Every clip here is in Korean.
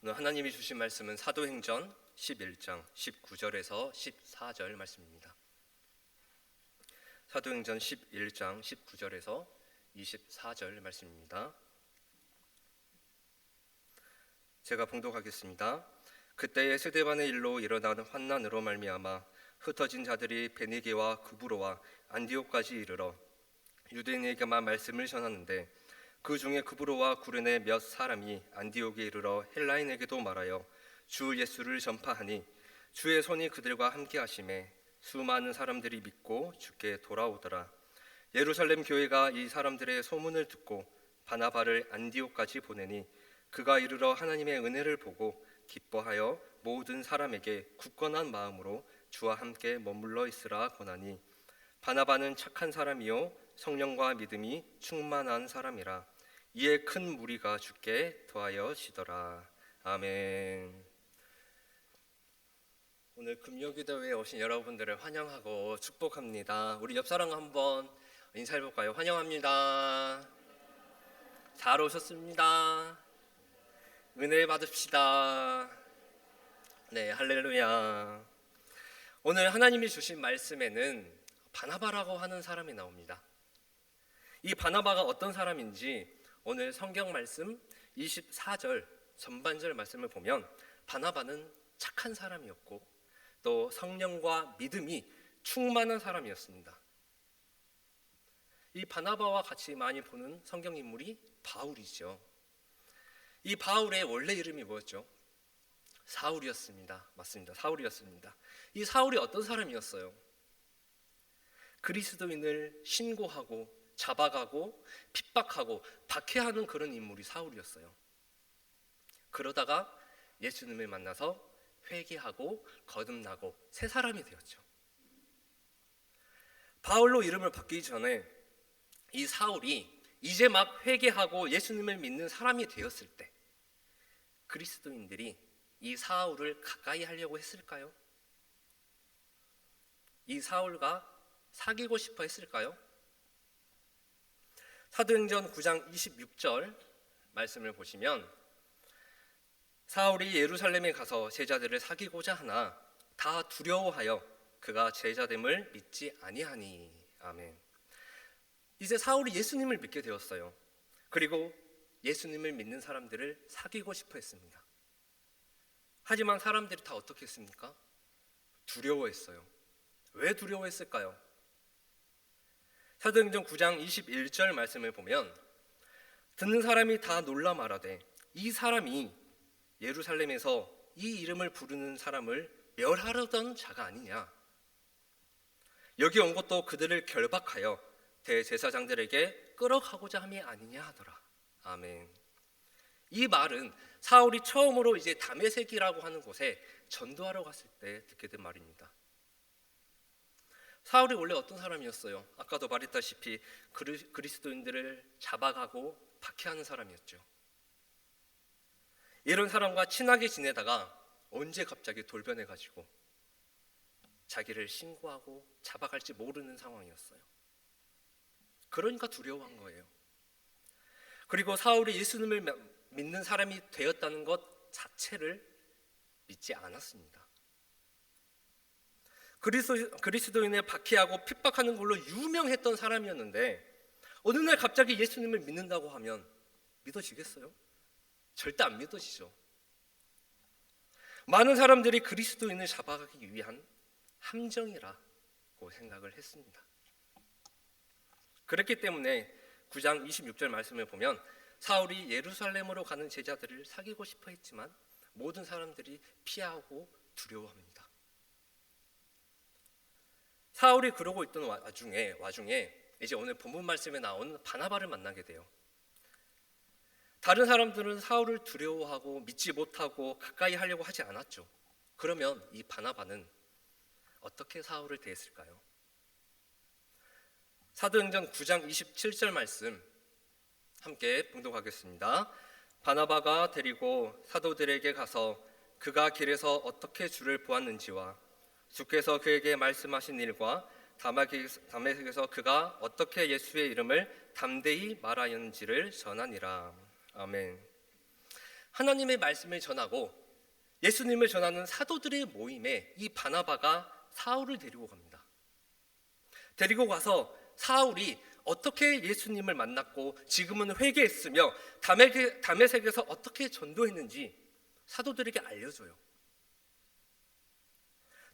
오늘 하나님이 주신 말씀은 사도행전 11장 19절에서 14절 말씀입니다. 사도행전 11장 19절에서 24절 말씀입니다. 제가 봉독하겠습니다. 그때의 스데반의 일로 일어난 환난으로 말미암아 흩어진 자들이 베니게와 구브로와 안디옥까지 이르러 유대인에게만 말씀을 전하는데 그 중에 구브로와 구레네 몇 사람이 안디옥에 이르러 헬라인에게도 말하여 주 예수를 전파하니 주의 손이 그들과 함께 하심에 수많은 사람들이 믿고 주께 돌아오더라. 예루살렘 교회가 이 사람들의 소문을 듣고 바나바를 안디옥까지 보내니 그가 이르러 하나님의 은혜를 보고 기뻐하여 모든 사람에게 굳건한 마음으로 주와 함께 머물러 있으라 권하니 바나바는 착한 사람이요 성령과 믿음이 충만한 사람이라. 이에 큰 무리가 주께 더하여지더라. 아멘. 오늘 금요기도회에 오신 여러분들을 환영하고 축복합니다. 우리 옆 사람 한번 인사해볼까요? 환영합니다. 잘 오셨습니다. 은혜 받읍시다. 네, 할렐루야. 오늘 하나님이 주신 말씀에는 바나바라고 하는 사람이 나옵니다. 이 바나바가 어떤 사람인지 오늘 성경 말씀 24절 전반절 말씀을 보면 바나바는 착한 사람이었고 또 성령과 믿음이 충만한 사람이었습니다. 이 바나바와 같이 많이 보는 성경 인물이 바울이죠. 이 바울의 원래 이름이 뭐였죠? 사울이었습니다. 맞습니다. 사울이었습니다. 이 사울이 어떤 사람이었어요? 그리스도인을 신고하고 잡아가고 핍박하고 박해하는 그런 인물이 사울이었어요. 그러다가 예수님을 만나서 회개하고 거듭나고 새 사람이 되었죠. 바울로 이름을 바뀌기 전에 이 사울이 이제 막 회개하고 예수님을 믿는 사람이 되었을 때 그리스도인들이 이 사울을 가까이 하려고 했을까요? 이 사울과 사귀고 싶어 했을까요? 사도행전 9장 26절 말씀을 보시면 사울이 예루살렘에 가서 제자들을 사귀고자 하나 다 두려워하여 그가 제자됨을 믿지 아니하니. 아멘. 이제 사울이 예수님을 믿게 되었어요. 그리고 예수님을 믿는 사람들을 사귀고 싶어 했습니다. 하지만 사람들이 다 어떻게 했습니까? 두려워했어요. 왜 두려워했을까요? 사도행전 9장 21절 말씀을 보면 듣는 사람이 다 놀라 말하되 이 사람이 예루살렘에서 이 이름을 부르는 사람을 멸하려던 자가 아니냐. 여기 온 것도 그들을 결박하여 대제사장들에게 끌어가고자 함이 아니냐 하더라. 아멘. 이 말은 사울이 처음으로 이제 다메섹이라고 하는 곳에 전도하러 갔을 때 듣게 된 말입니다. 사울이 원래 어떤 사람이었어요? 아까도 말했다시피 그리스도인들을 잡아가고 박해하는 사람이었죠. 이런 사람과 친하게 지내다가 언제 갑자기 돌변해가지고 자기를 신고하고 잡아갈지 모르는 상황이었어요. 그러니까 두려워한 거예요. 그리고 사울이 예수님을 믿는 사람이 되었다는 것 자체를 믿지 않았습니다. 그리스도인을 박해하고 핍박하는 걸로 유명했던 사람이었는데 어느 날 갑자기 예수님을 믿는다고 하면 믿어지겠어요? 절대 안 믿어지죠. 많은 사람들이 그리스도인을 잡아가기 위한 함정이라고 생각을 했습니다. 그렇기 때문에 9장 26절 말씀을 보면 사울이 예루살렘으로 가는 제자들을 사귀고 싶어 했지만 모든 사람들이 피하고 두려워합니다. 사울이 그러고 있던 와중에 이제 오늘 본문 말씀에 나온 바나바를 만나게 돼요. 다른 사람들은 사울을 두려워하고 믿지 못하고 가까이 하려고 하지 않았죠. 그러면 이 바나바는 어떻게 사울을 대했을까요? 사도행전 9장 27절 말씀 함께 봉독하겠습니다. 바나바가 데리고 사도들에게 가서 그가 길에서 어떻게 주를 보았는지와 주께서 그에게 말씀하신 일과 다메섹에서 그가 어떻게 예수의 이름을 담대히 말하였는지를 전하니라. 아멘. 하나님의 말씀을 전하고 예수님을 전하는 사도들의 모임에 이 바나바가 사울을 데리고 갑니다. 데리고 가서 사울이 어떻게 예수님을 만났고 지금은 회개했으며 다메섹에서 어떻게 전도했는지 사도들에게 알려줘요.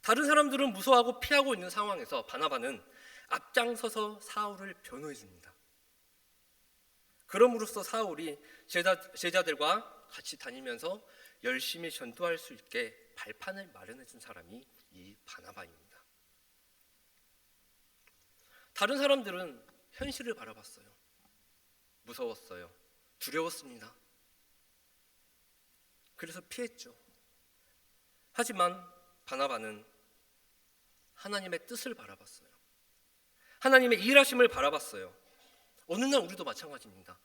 다른 사람들은 무서워하고 피하고 있는 상황에서 바나바는 앞장서서 사울을 변호해 줍니다. 그럼으로써 사울이 제자들과 같이 다니면서 열심히 전도할 수 있게 발판을 마련해 준 사람이 이 바나바입니다. 다른 사람들은 현실을 바라봤어요. 무서웠어요. 두려웠습니다. 그래서 피했죠. 하지만 바나바는 하나님의 뜻을 바라봤어요. 하나님의 일하심을 바라봤어요. 어느 날 우리도 마찬가지입니다.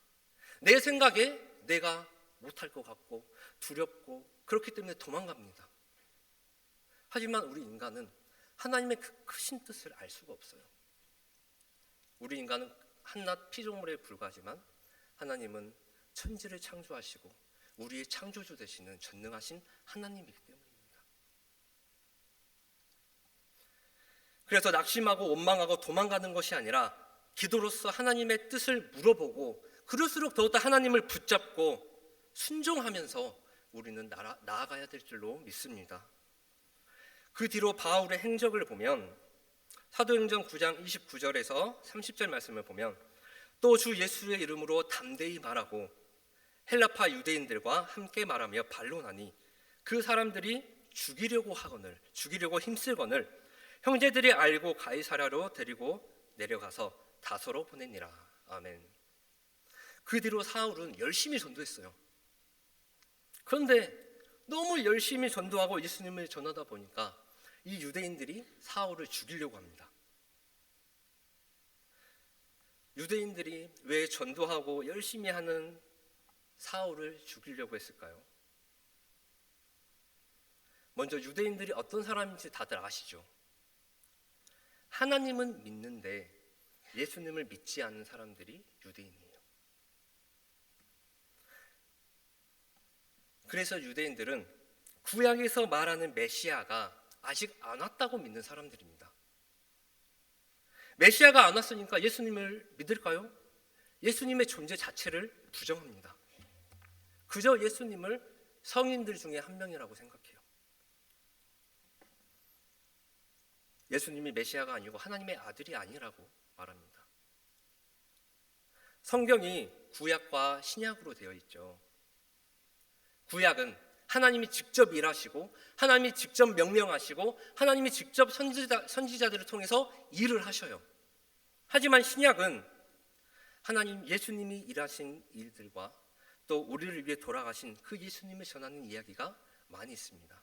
내 생각에 내가 못할 것 같고 두렵고 그렇기 때문에 도망갑니다. 하지만 우리 인간은 하나님의 그 크신 뜻을 알 수가 없어요. 우리 인간은 한낱 피조물에 불과하지만 하나님은 천지를 창조하시고 우리의 창조주 되시는 전능하신 하나님이기 때문입니다. 그래서 낙심하고 원망하고 도망가는 것이 아니라 기도로서 하나님의 뜻을 물어보고 그럴수록 더욱더 하나님을 붙잡고 순종하면서 우리는 나아가야 될 줄로 믿습니다. 그 뒤로 바울의 행적을 보면 사도행전 9장 29절에서 30절 말씀을 보면 또 주 예수의 이름으로 담대히 말하고 헬라파 유대인들과 함께 말하며 반론하니 그 사람들이 죽이려고 힘쓸거늘 형제들이 알고 가이사랴로 데리고 내려가서 다소로 보내니라. 아멘. 그 뒤로 사울은 열심히 전도했어요. 그런데 너무 열심히 전도하고 예수님을 전하다 보니까 이 유대인들이 사울을 죽이려고 합니다. 유대인들이 왜 전도하고 열심히 하는 사울을 죽이려고 했을까요? 먼저 유대인들이 어떤 사람인지 다들 아시죠? 하나님은 믿는데 예수님을 믿지 않는 사람들이 유대인이에요. 그래서 유대인들은 구약에서 말하는 메시아가 아직 안 왔다고 믿는 사람들입니다. 메시아가 안 왔으니까 예수님을 믿을까요? 예수님의 존재 자체를 부정합니다. 그저 예수님을 성인들 중에 한 명이라고 생각해요. 예수님이 메시아가 아니고 하나님의 아들이 아니라고 말합니다. 성경이 구약과 신약으로 되어 있죠. 구약은 하나님이 직접 일하시고 하나님이 직접 명령하시고 하나님이 직접 선지자들을 통해서 일을 하셔요. 하지만 신약은 하나님 예수님이 일하신 일들과 또 우리를 위해 돌아가신 그 예수님을 전하는 이야기가 많이 있습니다.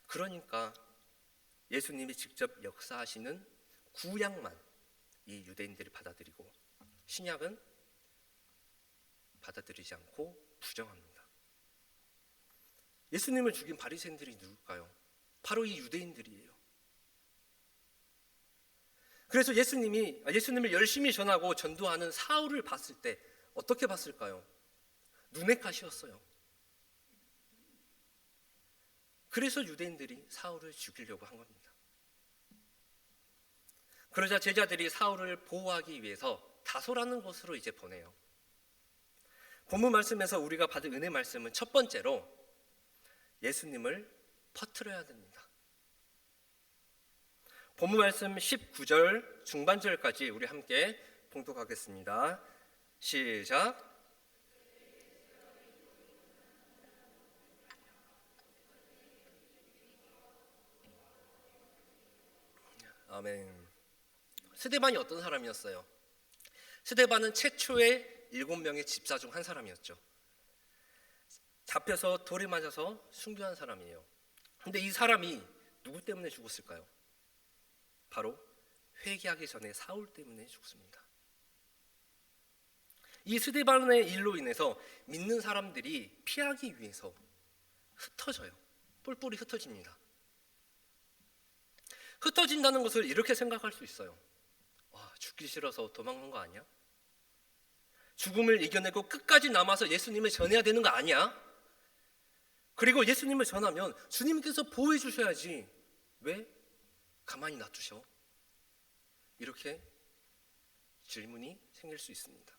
그러니까 예수님이 직접 역사하시는 구약만 이 유대인들이 받아들이고 신약은 받아들이지 않고 부정합니다. 예수님을 죽인 바리새인들이 누굴까요? 바로 이 유대인들이에요. 그래서 예수님을 열심히 전하고 전도하는 사울을 봤을 때 어떻게 봤을까요? 눈의 가시였어요. 그래서 유대인들이 사울을 죽이려고 한 겁니다. 그러자 제자들이 사울을 보호하기 위해서 다소라는 곳으로 이제 보내요. 본문 말씀에서 우리가 받은 은혜 말씀은 첫 번째로 예수님을 퍼뜨려야 됩니다. 본문 말씀 19절 중반절까지 우리 함께 봉독하겠습니다. 시작. 아멘. 스데반이 어떤 사람이었어요? 스데반은 최초의 7명의 집사 중 한 사람이었죠. 잡혀서 돌에 맞아서 순교한 사람이에요. 근데 이 사람이 누구 때문에 죽었을까요? 바로 회개하기 전에 사울 때문에 죽습니다. 이 스데반의 일로 인해서 믿는 사람들이 피하기 위해서 흩어져요. 뿔뿔이 흩어집니다. 흩어진다는 것을 이렇게 생각할 수 있어요. 와, 죽기 싫어서 도망간 거 아니야? 죽음을 이겨내고 끝까지 남아서 예수님을 전해야 되는 거 아니야? 그리고 예수님을 전하면 주님께서 보호해 주셔야지 왜 가만히 놔두셔? 이렇게 질문이 생길 수 있습니다.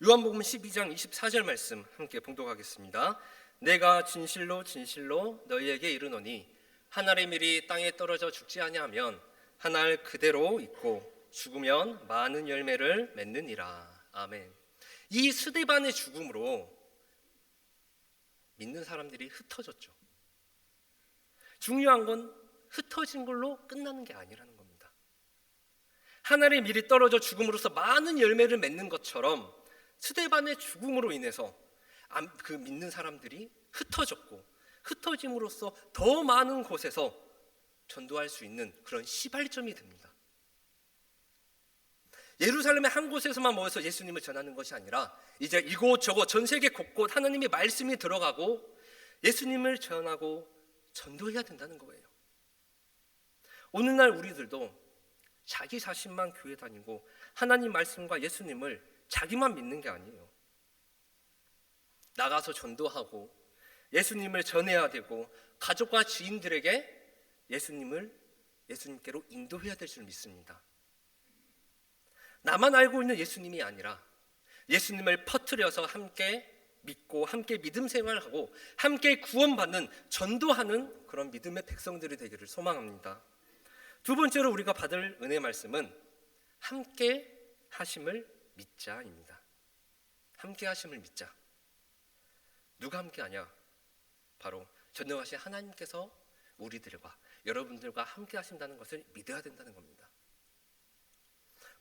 요한복음 12장 24절 말씀 함께 봉독하겠습니다. 내가 진실로 진실로 너희에게 이르노니 한 알의 밀이 땅에 떨어져 죽지 아니하면 한 알 그대로 있고 죽으면 많은 열매를 맺느니라. 아멘. 이 스데반의 죽음으로 믿는 사람들이 흩어졌죠. 중요한 건 흩어진 걸로 끝나는 게 아니라는 겁니다. 한 알의 밀이 떨어져 죽음으로써 많은 열매를 맺는 것처럼 스데반의 죽음으로 인해서 그 믿는 사람들이 흩어졌고, 흩어짐으로써 더 많은 곳에서 전도할 수 있는 그런 시발점이 됩니다. 예루살렘의 한 곳에서만 모여서 예수님을 전하는 것이 아니라 이제 이곳저곳 전 세계 곳곳 하나님의 말씀이 들어가고 예수님을 전하고 전도해야 된다는 거예요. 오늘날 우리들도 자기 자신만 교회 다니고 하나님 말씀과 예수님을 자기만 믿는 게 아니에요. 나가서 전도하고 예수님을 전해야 되고 가족과 지인들에게 예수님께로 인도해야 될 줄 믿습니다. 나만 알고 있는 예수님이 아니라 예수님을 퍼뜨려서 함께 믿고 함께 믿음 생활하고 함께 구원받는 전도하는 그런 믿음의 백성들이 되기를 소망합니다. 두 번째로 우리가 받을 은혜 말씀은 함께 하심을 믿자입니다. 함께 하심을 믿자. 누가 함께 하냐? 바로 전능하신 하나님께서 우리들과 여러분들과 함께 하신다는 것을 믿어야 된다는 겁니다.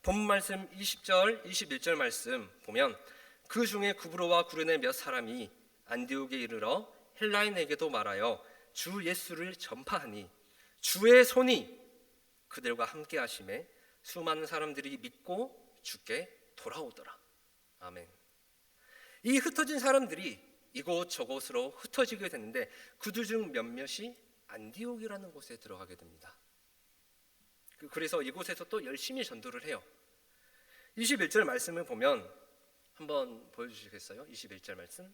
본문 말씀 20절, 21절 말씀 보면 그 중에 구브로와 구레네 몇 사람이 안디옥에 이르러 헬라인에게도 말하여 주 예수를 전파하니 주의 손이 그들과 함께 하심에 수많은 사람들이 믿고 주께 돌아오더라. 아멘. 이 흩어진 사람들이 이곳저곳으로 흩어지게 되는데 그들 중 몇몇이 안디옥이라는 곳에 들어가게 됩니다. 그래서 이곳에서 또 열심히 전도를 해요. 21절 말씀을 보면 한번 보여주시겠어요? 21절 말씀.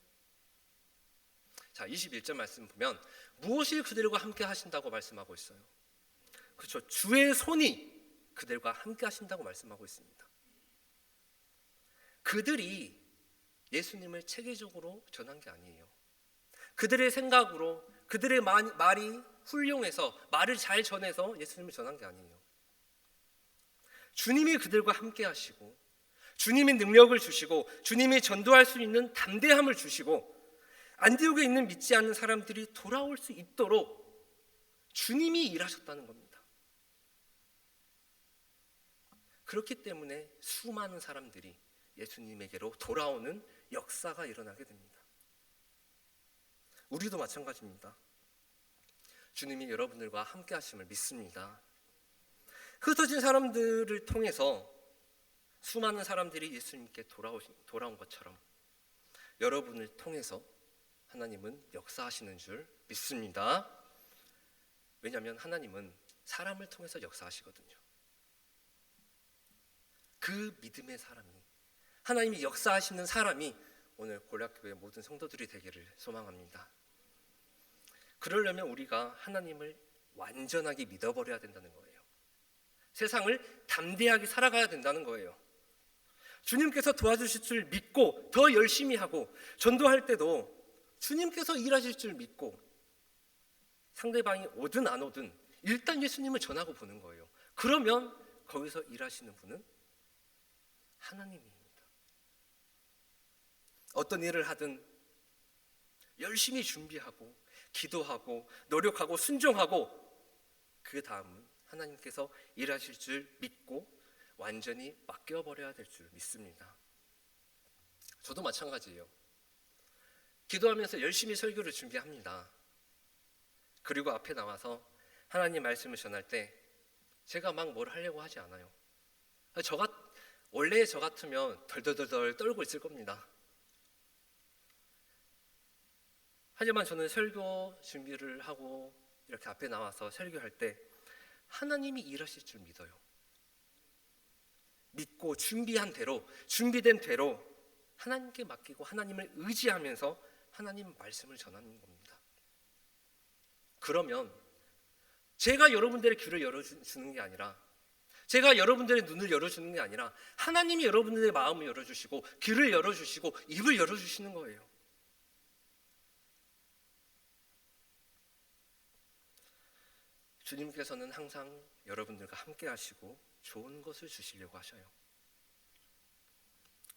자, 21절 말씀 보면 무엇이 그들과 함께 하신다고 말씀하고 있어요? 그렇죠. 주의 손이 그들과 함께 하신다고 말씀하고 있습니다. 그들이 예수님을 체계적으로 전한 게 아니에요. 그들의 생각으로 그들의 말이 훌륭해서 말을 잘 전해서 예수님을 전한 게 아니에요. 주님이 그들과 함께 하시고 주님이 능력을 주시고 주님이 전도할 수 있는 담대함을 주시고 안디옥에 있는 믿지 않는 사람들이 돌아올 수 있도록 주님이 일하셨다는 겁니다. 그렇기 때문에 수많은 사람들이 예수님에게로 돌아오는 역사가 일어나게 됩니다. 우리도 마찬가지입니다. 주님이 여러분들과 함께 하심을 믿습니다. 흩어진 사람들을 통해서 수많은 사람들이 예수님께 돌아온 것처럼 여러분을 통해서 하나님은 역사하시는 줄 믿습니다. 왜냐하면 하나님은 사람을 통해서 역사하시거든요. 그 믿음의 사람이 하나님이 역사하시는 사람이 오늘 고려교회 모든 성도들이 되기를 소망합니다. 그러려면 우리가 하나님을 완전하게 믿어버려야 된다는 거예요. 세상을 담대하게 살아가야 된다는 거예요. 주님께서 도와주실 줄 믿고 더 열심히 하고 전도할 때도 주님께서 일하실 줄 믿고 상대방이 오든 안 오든 일단 예수님을 전하고 보는 거예요. 그러면 거기서 일하시는 분은 하나님입니다. 어떤 일을 하든 열심히 준비하고 기도하고 노력하고 순종하고 그 다음은 하나님께서 일하실 줄 믿고 완전히 맡겨버려야 될 줄 믿습니다. 저도 마찬가지예요. 기도하면서 열심히 설교를 준비합니다. 그리고 앞에 나와서 하나님 말씀을 전할 때 제가 막 뭘 하려고 하지 않아요. 원래 저 같으면 덜덜덜 떨고 있을 겁니다. 하지만 저는 설교 준비를 하고 이렇게 앞에 나와서 설교할 때 하나님이 일하실 줄 믿어요. 믿고 준비한 대로, 준비된 대로 하나님께 맡기고 하나님을 의지하면서 하나님 말씀을 전하는 겁니다. 그러면 제가 여러분들의 귀를 열어주는 게 아니라, 제가 여러분들의 눈을 열어주는 게 아니라 하나님이 여러분들의 마음을 열어주시고 귀를 열어주시고 입을 열어주시는 거예요. 주님께서는 항상 여러분들과 함께 하시고 좋은 것을 주시려고 하셔요.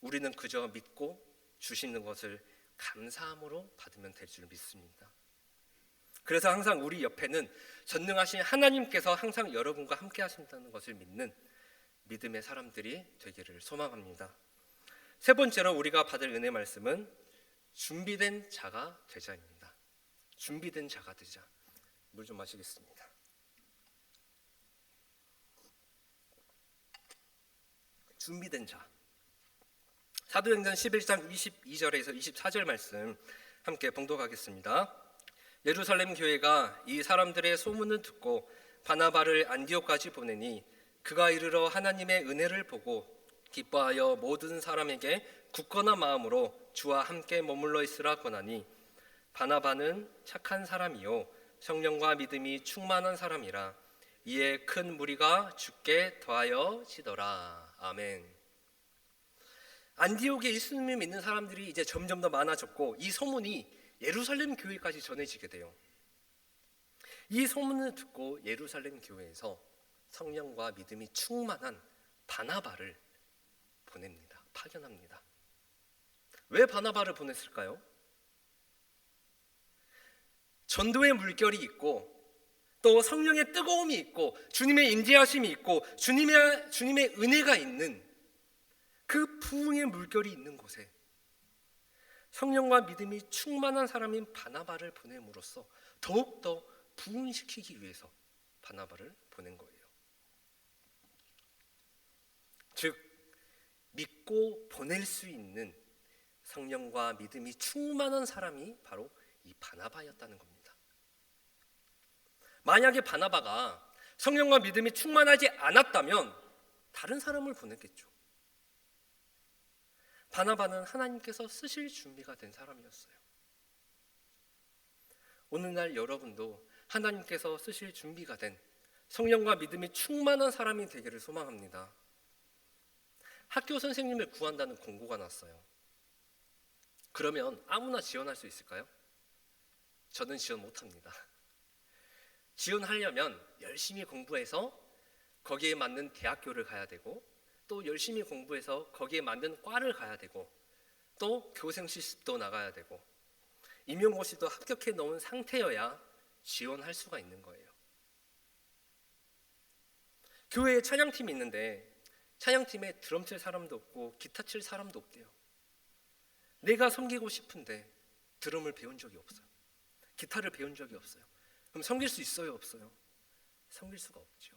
우리는 그저 믿고 주시는 것을 감사함으로 받으면 될 줄 믿습니다. 그래서 항상 우리 옆에는 전능하신 하나님께서 항상 여러분과 함께 하신다는 것을 믿는 믿음의 사람들이 되기를 소망합니다. 세 번째로 우리가 받을 은혜 말씀은 준비된 자가 되자입니다. 준비된 자가 되자. 물 좀 마시겠습니다. 준비된 자. 사도행전 11장 22절에서 24절 말씀 함께 봉독하겠습니다. 예루살렘 교회가 이 사람들의 소문을 듣고 바나바를 안디옥까지 보내니 그가 이르러 하나님의 은혜를 보고 기뻐하여 모든 사람에게 굳건한 마음으로 주와 함께 머물러 있으라 권하니 바나바는 착한 사람이요 성령과 믿음이 충만한 사람이라 이에 큰 무리가 주께 더하여 지더라. 아멘. 안디옥에 예수님을 믿는 사람들이 이제 점점 더 많아졌고 이 소문이 예루살렘 교회까지 전해지게 돼요. 이 소문을 듣고 예루살렘 교회에서 성령과 믿음이 충만한 바나바를 보냅니다. 파견합니다. 왜 바나바를 보냈을까요? 전도의 물결이 있고 또 성령의 뜨거움이 있고 주님의 인도하심이 있고 주님의 은혜가 있는 그 부흥의 물결이 있는 곳에 성령과 믿음이 충만한 사람인 바나바를 보냄으로써 더욱더 부흥시키기 위해서 바나바를 보낸 거예요. 즉 믿고 보낼 수 있는 성령과 믿음이 충만한 사람이 바로 이 바나바였다는 겁니다. 만약에 바나바가 성령과 믿음이 충만하지 않았다면 다른 사람을 보냈겠죠. 바나바는 하나님께서 쓰실 준비가 된 사람이었어요. 오늘날 여러분도 하나님께서 쓰실 준비가 된 성령과 믿음이 충만한 사람이 되기를 소망합니다. 학교 선생님을 구한다는 공고가 났어요. 그러면 아무나 지원할 수 있을까요? 저는 지원 못합니다. 지원하려면 열심히 공부해서 거기에 맞는 대학교를 가야 되고 또 열심히 공부해서 거기에 맞는 과를 가야 되고 또 교생 실습도 나가야 되고 임용고시도 합격해 놓은 상태여야 지원할 수가 있는 거예요. 교회에 찬양팀이 있는데 찬양팀에 드럼 칠 사람도 없고 기타 칠 사람도 없대요. 내가 섬기고 싶은데 드럼을 배운 적이 없어요. 기타를 배운 적이 없어요. 그럼 섬길 수 있어요, 없어요? 섬길 수가 없죠.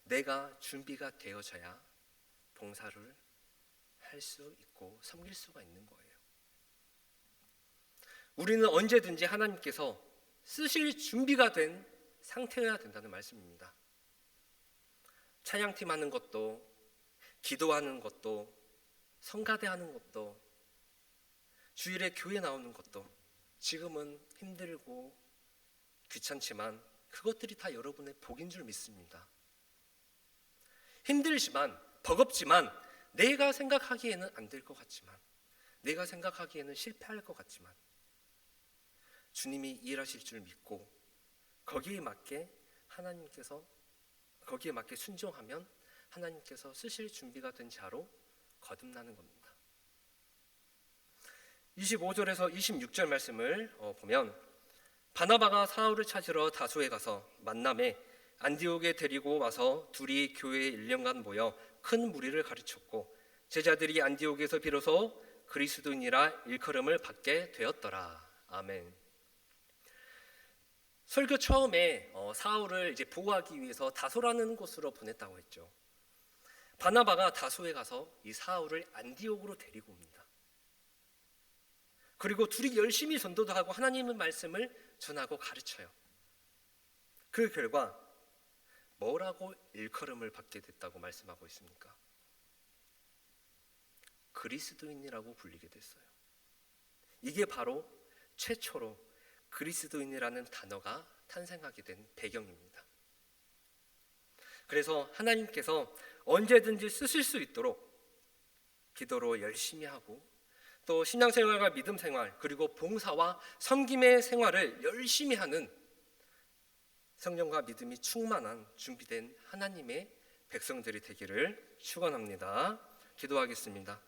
내가 준비가 되어져야 봉사를 할 수 있고 섬길 수가 있는 거예요. 우리는 언제든지 하나님께서 쓰실 준비가 된 상태여야 된다는 말씀입니다. 찬양팀 하는 것도 기도하는 것도 성가대 하는 것도 주일에 교회 나오는 것도 지금은 힘들고 귀찮지만 그것들이 다 여러분의 복인 줄 믿습니다. 힘들지만 버겁지만 내가 생각하기에는 안 될 것 같지만 내가 생각하기에는 실패할 것 같지만 주님이 일하실 줄 믿고 거기에 맞게 순종하면 하나님께서 쓰실 준비가 된 자로 거듭나는 겁니다. 25절에서 26절 말씀을 보면 바나바가 사울을 찾으러 다소에 가서 만남에 안디옥에 데리고 와서 둘이 교회에 1년간 모여 큰 무리를 가르쳤고 제자들이 안디옥에서 비로소 그리스도인이라 일컬음을 받게 되었더라. 아멘. 설교 처음에 사울을 이제 보호하기 위해서 다소라는 곳으로 보냈다고 했죠. 바나바가 다소에 가서 이 사울을 안디옥으로 데리고 옵니다. 그리고 둘이 열심히 전도도 하고 하나님의 말씀을 전하고 가르쳐요. 그 결과 뭐라고 일컬음을 받게 됐다고 말씀하고 있습니까? 그리스도인이라고 불리게 됐어요. 이게 바로 최초로 그리스도인이라는 단어가 탄생하게 된 배경입니다. 그래서 하나님께서 언제든지 쓰실 수 있도록 기도로 열심히 하고 또 신앙생활과 믿음생활 그리고 봉사와 섬김의 생활을 열심히 하는 성령과 믿음이 충만한 준비된 하나님의 백성들이 되기를 축원합니다. 기도하겠습니다.